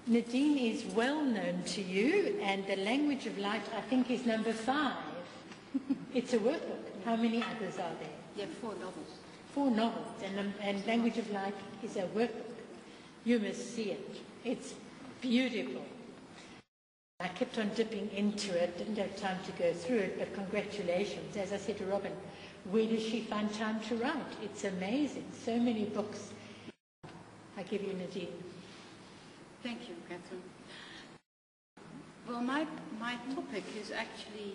Nadine is well known to you, and The Language of Light, I think, is number 5. It's a workbook. How many others are there? Yeah, 4 novels. 4 novels, and Language of Light is a workbook. You must see it. It's beautiful. I kept on dipping into it, didn't have time to go through it, but congratulations. As I said to Robin, where does she find time to write? It's amazing. So many books. I give you Nadine. Thank you, Catherine. Well, my topic is actually,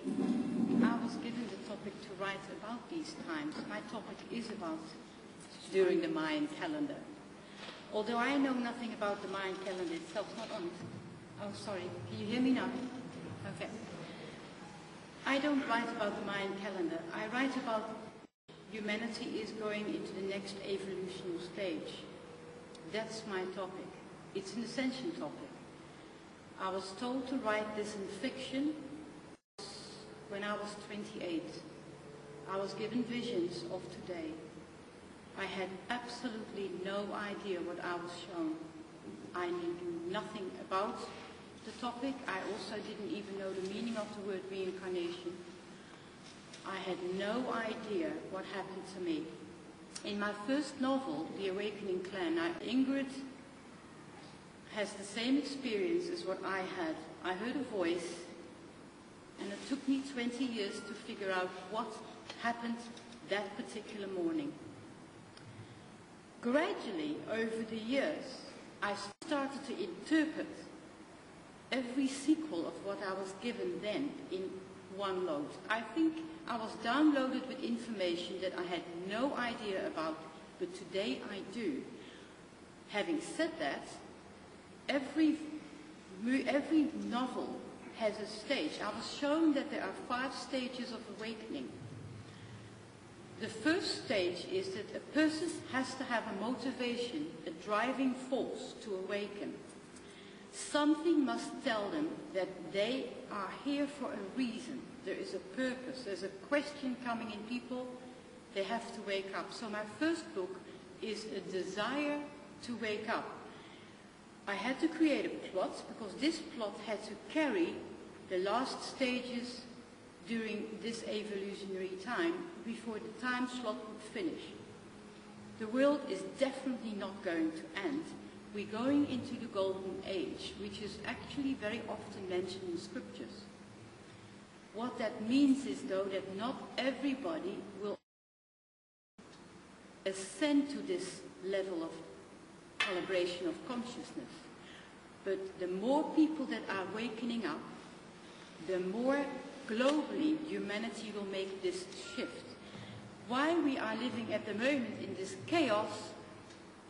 I was given the topic to write about these times. My topic is about during the Mayan calendar. Although I know nothing about the Mayan calendar itself, not on it. Oh, sorry, can you hear me now? Okay. I don't write about the Mayan calendar. I write about humanity is going into the next evolutionary stage. That's my topic. It's an ascension topic. I was told to write this in fiction when I was 28. I was given visions of today. I had absolutely no idea what I was shown. I knew nothing about the topic. I also didn't even know the meaning of the word reincarnation. I had no idea what happened to me. In my first novel, The Awakening Clan, Ingrid has the same experience as what I had. I heard a voice, and it took me 20 years to figure out what happened that particular morning. Gradually, over the years, I started to interpret every sequel of what I was given then in one load. I think I was downloaded with information that I had no idea about, but today I do. Having said that, every novel has a stage. I was shown that there are 5 stages of awakening. The first stage is that a person has to have a motivation, a driving force to awaken. Something must tell them that they are here for a reason. There is a purpose. There's a question coming in people. They have to wake up. So my first book is a desire to wake up. I had to create a plot because this plot had to carry the last stages during this evolutionary time before the time slot would finish. The world is definitely not going to end. We're going into the golden age, which is actually very often mentioned in scriptures. What that means is, though, that not everybody will ascend to this level of calibration of consciousness. But the more people that are wakening up, the more globally humanity will make this shift. Why we are living at the moment in this chaos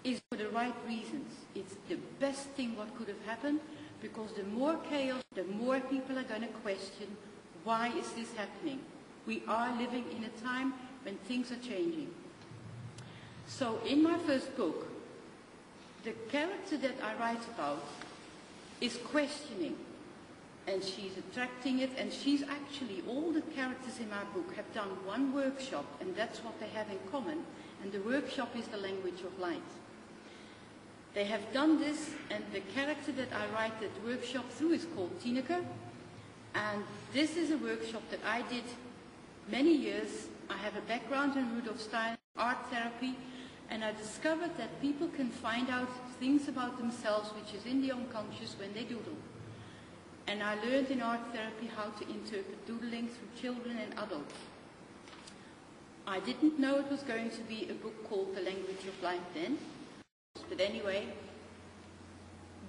is for the right reasons. It's the best thing what could have happened, because the more chaos, the more people are going to question, why is this happening? We are living in a time when things are changing. So in my first book, the character that I write about is questioning, and she's attracting it, and she's actually, all the characters in my book have done one workshop, and that's what they have in common, and the workshop is the language of light. They have done this, and the character that I write that workshop through is called Tineke, and this is a workshop that I did many years. I have a background in Rudolf Steiner, art therapy, and I discovered that people can find out things about themselves which is in the unconscious when they doodle. And I learned in art therapy how to interpret doodling through children and adults. I didn't know it was going to be a book called The Language of Light then. But anyway,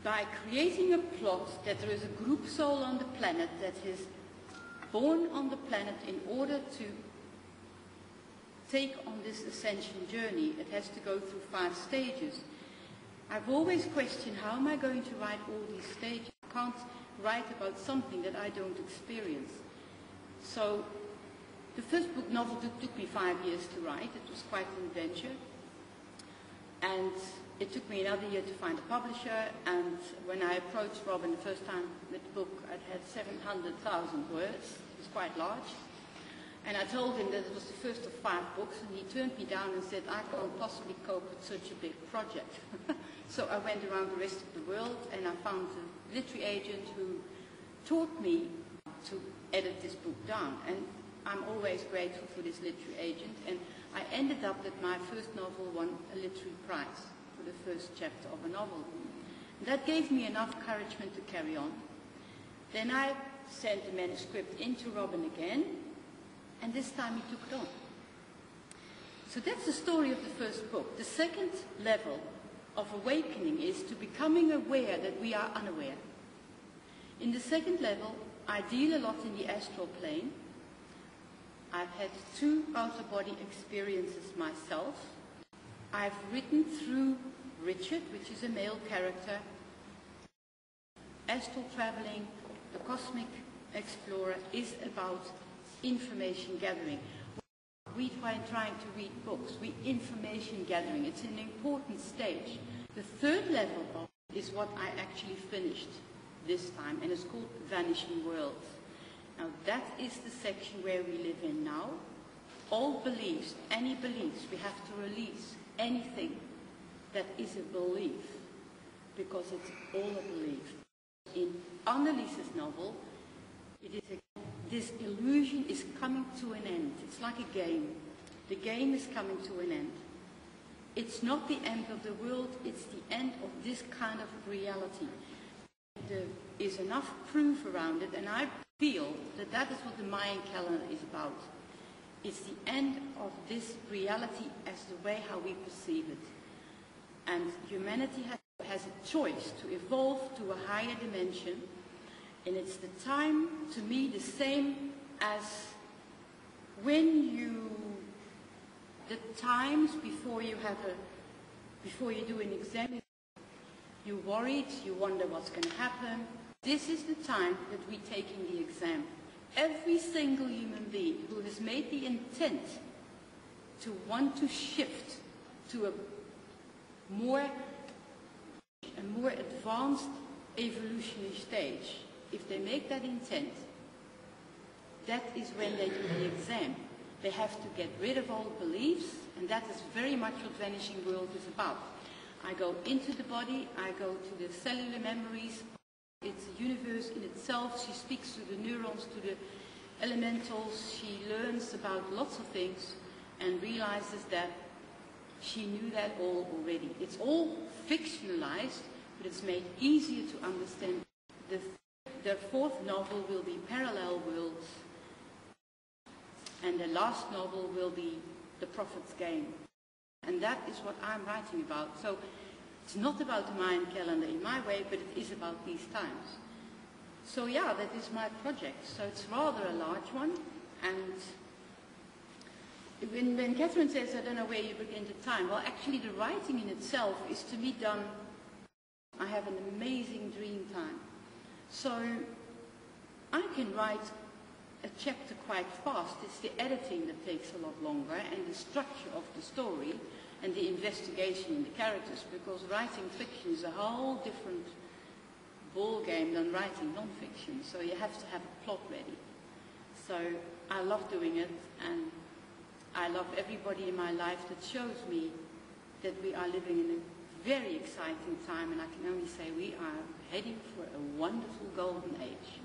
by creating a plot that there is a group soul on the planet that is born on the planet in order to take on this ascension journey, it has to go through 5 stages. I've always questioned, how am I going to write all these stages? I can't write about something that I don't experience. So the first book novel took me 5 years to write. It was quite an adventure. And it took me another year to find a publisher, and when I approached Robin the first time with the book, it had 700,000 words. It was quite large. And I told him that it was the first of 5 books, and he turned me down and said, I can't possibly cope with such a big project. So I went around the rest of the world and I found a literary agent who taught me to edit this book down. And I'm always grateful for this literary agent. And I ended up that my first novel won a literary prize for the first chapter of a novel. And that gave me enough encouragement to carry on. Then I sent the manuscript into Robin again, and this time he took it on. So that's the story of the first book. The second level of awakening is to becoming aware that we are unaware. In the second level, I deal a lot in the astral plane. I've had 2 out-of-body experiences myself. I've written through Richard, which is a male character, astral traveling, the cosmic explorer, is about information gathering. We trying to read books, information gathering. It's an important stage. The third level of it is what I actually finished this time, and it's called Vanishing Worlds. Now that is the section where we live in now. All beliefs, any beliefs, we have to release anything that is a belief, because it's all a belief. In Anneliese's novel, this illusion is coming to an end. It's like a game. The game is coming to an end. It's not the end of the world, it's the end of this kind of reality. There is enough proof around it, and I feel that that is what the Mayan calendar is about. It's the end of this reality as the way how we perceive it. And humanity has a choice to evolve to a higher dimension, and it's the time, to me, the same as the times before you do an exam. You're worried, you wonder what's going to happen. This is the time that we're taking the exam. Every single human being who has made the intent to want to shift to a more advanced evolutionary stage, if they make that intent, that is when they do the exam. They have to get rid of all beliefs, and that is very much what Vanishing World is about. I go into the body, I go to the cellular memories. It's a universe in itself. She speaks to the neurons, to the elementals. She learns about lots of things and realizes that she knew that all already. It's all fictionalized, but it's made easier to understand. The fourth novel will be Parallel Worlds, and the last novel will be The Prophet's Game. And that is what I'm writing about. So it's not about the Mayan calendar in my way, but it is about these times. So yeah, that is my project. So it's rather a large one. And when Catherine says, I don't know where you begin the time, well, actually the writing in itself is to me done. I have an amazing dream time. So I can write a chapter quite fast. It's the editing that takes a lot longer, and the structure of the story and the investigation in the characters, because writing fiction is a whole different ball game than writing non-fiction. So you have to have a plot ready. So I love doing it, and I love everybody in my life that shows me that we are living in a very exciting time, and I can only say we are heading for a wonderful golden age.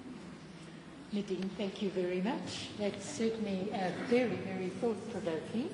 Nadine, thank you very much. That's certainly very, very thought-provoking.